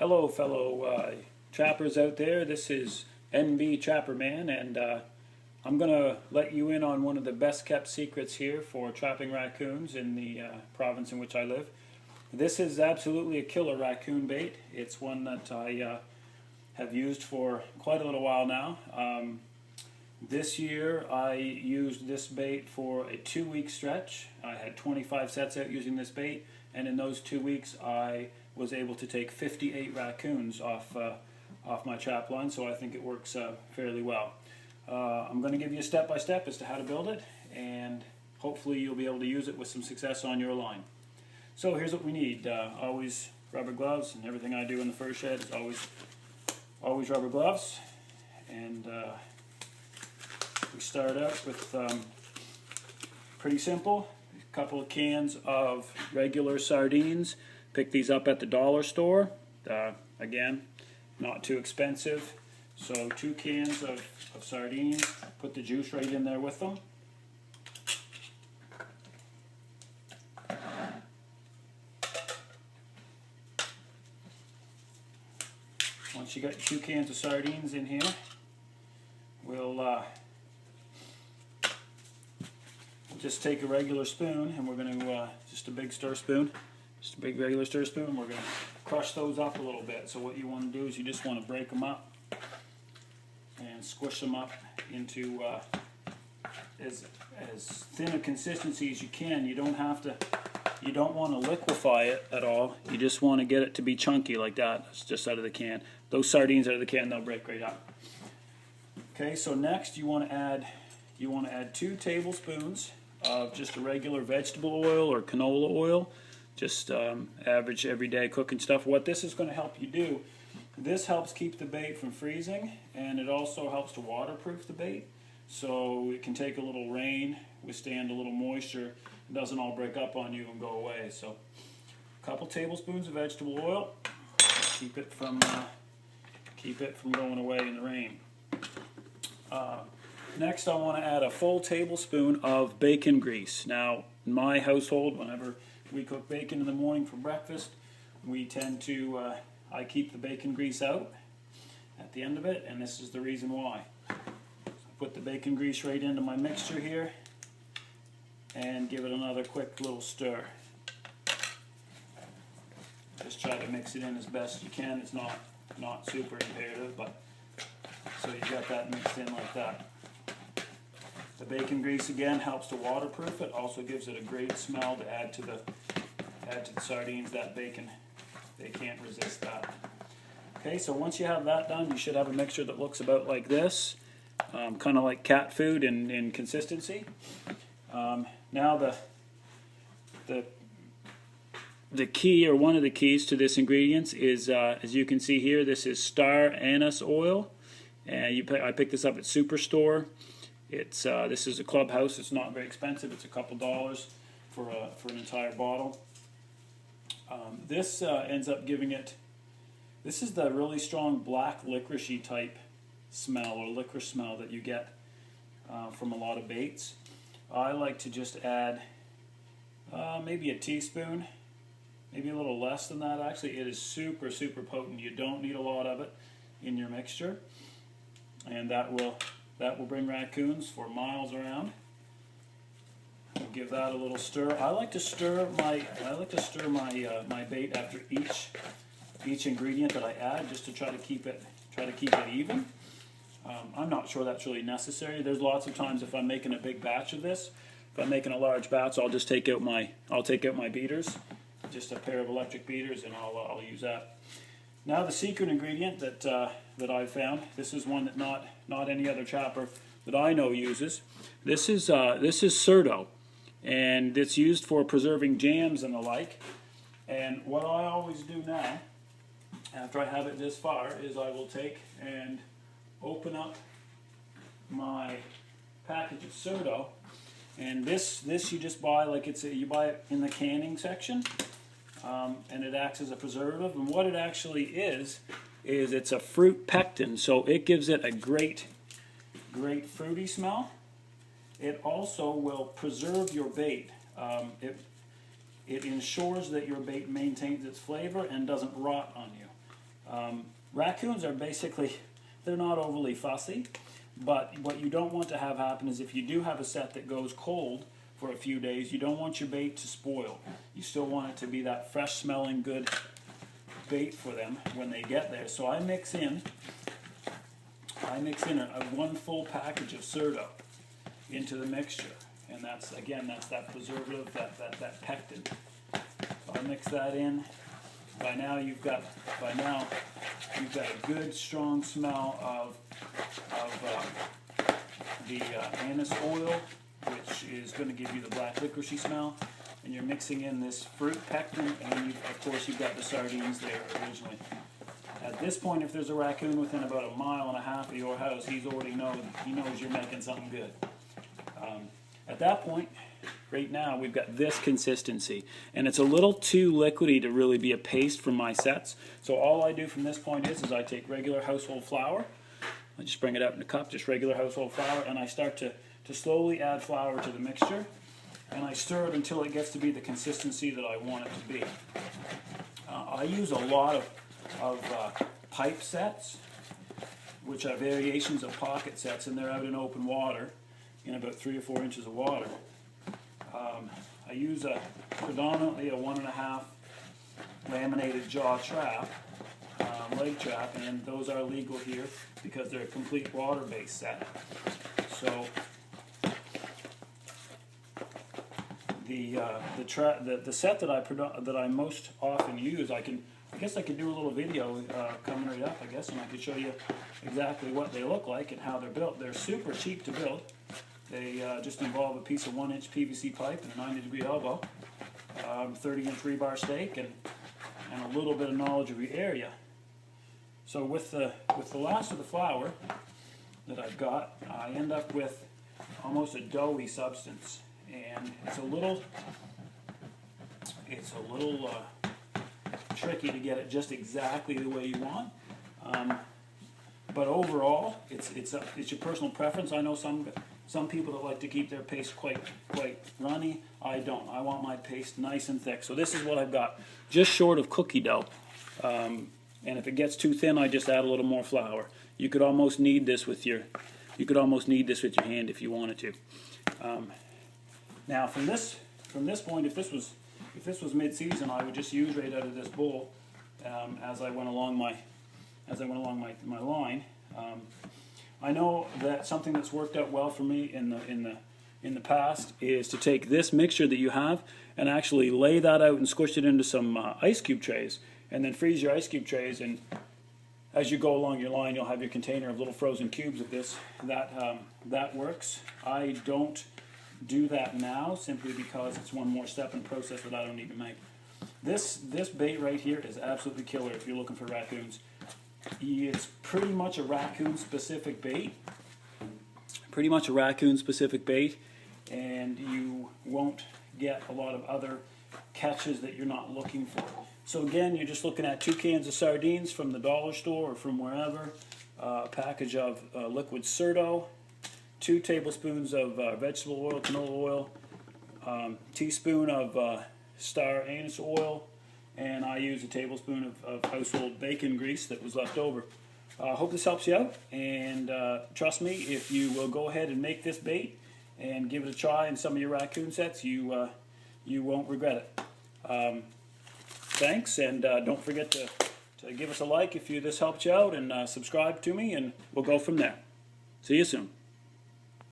Hello fellow trappers out there, this is NB Trapper Man, and I'm going to let you in on one of the best kept secrets here for trapping raccoons in the province in which I live. This is absolutely a killer raccoon bait. It's one that I have used for quite a little while now. This year I used this bait for a 2-week stretch. I had 25 sets out using this bait, and in those 2 weeks I was able to take 58 raccoons off my trap line, so I think it works fairly well. I'm going to give you a step-by-step as to how to build it, and hopefully you'll be able to use it with some success on your line. So here's what we need. Always rubber gloves, and everything I do in the fur shed is always rubber gloves. And we start out with pretty simple, a couple of cans of regular sardines. Pick these up at the dollar store. Again, not too expensive. So 2 cans of sardines, put the juice right in there with them. Once you got 2 cans of sardines in here, we'll just take a regular spoon, and we're going to, just a big stir spoon, just a big regular stir spoon, we're going to crush those up a little bit. So what you want to do is you just want to break them up and squish them up into as thin a consistency as you can. You don't want to liquefy it at all. You just want to get it to be chunky like that. It's just out of the can. Those sardines out of the can, they'll break right up. Okay, so next you want to add 2 tablespoons of just a regular vegetable oil or canola oil, just average everyday cooking stuff. What this is going to help you do, this helps keep the bait from freezing, and it also helps to waterproof the bait, so it can take a little rain, withstand a little moisture, it doesn't all break up on you and go away. So a couple tablespoons of vegetable oil, keep it from going away in the rain. Next I want to add a full tablespoon of bacon grease. Now in my household, whenever we cook bacon in the morning for breakfast, we tend to, I keep the bacon grease out at the end of it, and this is the reason why. So I put the bacon grease right into my mixture here and give it another quick little stir. Just try to mix it in as best you can. It's not super imperative, but so you got that mixed in like that. The bacon grease again helps to waterproof it. Also gives it a great smell to add to the sardines. That bacon, they can't resist that. Okay, so once you have that done, you should have a mixture that looks about like this, kind of like cat food in consistency. Now the key, or one of the keys to this ingredients is, as you can see here, this is Star Anise Oil, and I picked this up at Superstore. This is a Clubhouse. It's not very expensive. It's a couple dollars for an entire bottle. This ends up giving it. This is the really strong black licoricey type smell, or licorice smell, that you get from a lot of baits. I like to just add maybe a teaspoon, maybe a little less than that. Actually, it is super potent. You don't need a lot of it in your mixture, and that will bring raccoons for miles around. We'll give that a little stir. I like to stir my my bait after each ingredient that I add, just to try to keep it even. I'm not sure that's really necessary. There's lots of times if I'm making a big batch of this, if I'm making a large batch, I'll just take out my beaters, just a pair of electric beaters, and I'll use that. Now the secret ingredient that I've found. This is one that not any other trapper that I know uses. This is Surdo, and it's used for preserving jams and the like. And what I always do now, after I have it this far, is I will take and open up my package of Surdo, and this you just buy you buy it in the canning section, and it acts as a preservative. And what it actually is it's a fruit pectin, so it gives it a great fruity smell. It also will preserve your bait. It ensures that your bait maintains its flavor and doesn't rot on you. Raccoons are basically, they're not overly fussy, but what you don't want to have happen is if you do have a set that goes cold for a few days, you don't want your bait to spoil. You still want it to be that fresh smelling good bait for them when they get there. So I mix in a 1 full package of Certo into the mixture, and that's that preservative, that pectin. So I mix that in. By now you've got a good strong smell of the anise oil, which is going to give you the black licoricey smell. And you're mixing in this fruit pectin, and of course you've got the sardines there originally. At this point, if there's a raccoon within about 1.5 miles of your house, he knows you're making something good. At that point, right now, we've got this consistency, and it's a little too liquidy to really be a paste for my sets. So all I do from this point is I take regular household flour, I just bring it out in a cup, just regular household flour, and I start to slowly add flour to the mixture, and I stir it until it gets to be the consistency that I want it to be. I use a lot of pipe sets, which are variations of pocket sets, and they're out in open water, in about 3 or 4 inches of water. I use predominantly a 1.5 laminated jaw trap, leg trap, and those are legal here because they're a complete water-based set. So the set that I most often use, I guess I could do a little video coming right up, I guess, and I could show you exactly what they look like and how they're built. They're super cheap to build. They just involve a piece of 1-inch PVC pipe and a 90-degree elbow, 30-inch rebar stake, and a little bit of knowledge of your area. So with the last of the flour that I've got, I end up with almost a doughy substance, and it's a little tricky to get it just exactly the way you want. But overall, it's your personal preference. I know some people that like to keep their paste quite runny. I don't. I want my paste nice and thick. So this is what I've got, just short of cookie dough. And if it gets too thin, I just add a little more flour. You could almost knead this with your hand if you wanted to. Now from this point, if this was mid-season, I would just use right out of this bowl as I went along my line. I know that something that's worked out well for me in the past is to take this mixture that you have and actually lay that out and squish it into some ice cube trays, and then freeze your ice cube trays, and as you go along your line you'll have your container of little frozen cubes of this. That works. I don't do that now simply because it's one more step in the process that I don't need to make. This bait right here is absolutely killer if you're looking for raccoons. It's pretty much a raccoon specific bait. And you won't get a lot of other catches that you're not looking for. So again, you're just looking at 2 cans of sardines from the dollar store or from wherever, a package of liquid Certo, 2 tablespoons of vegetable oil, canola oil, teaspoon of Star Anise Oil, and I use a tablespoon of household bacon grease that was left over. I hope this helps you out, and trust me, if you will go ahead and make this bait and give it a try in some of your raccoon sets, you won't regret it. Thanks, and don't forget to give us a like if this helped you out, and subscribe to me, and we'll go from there. See you soon.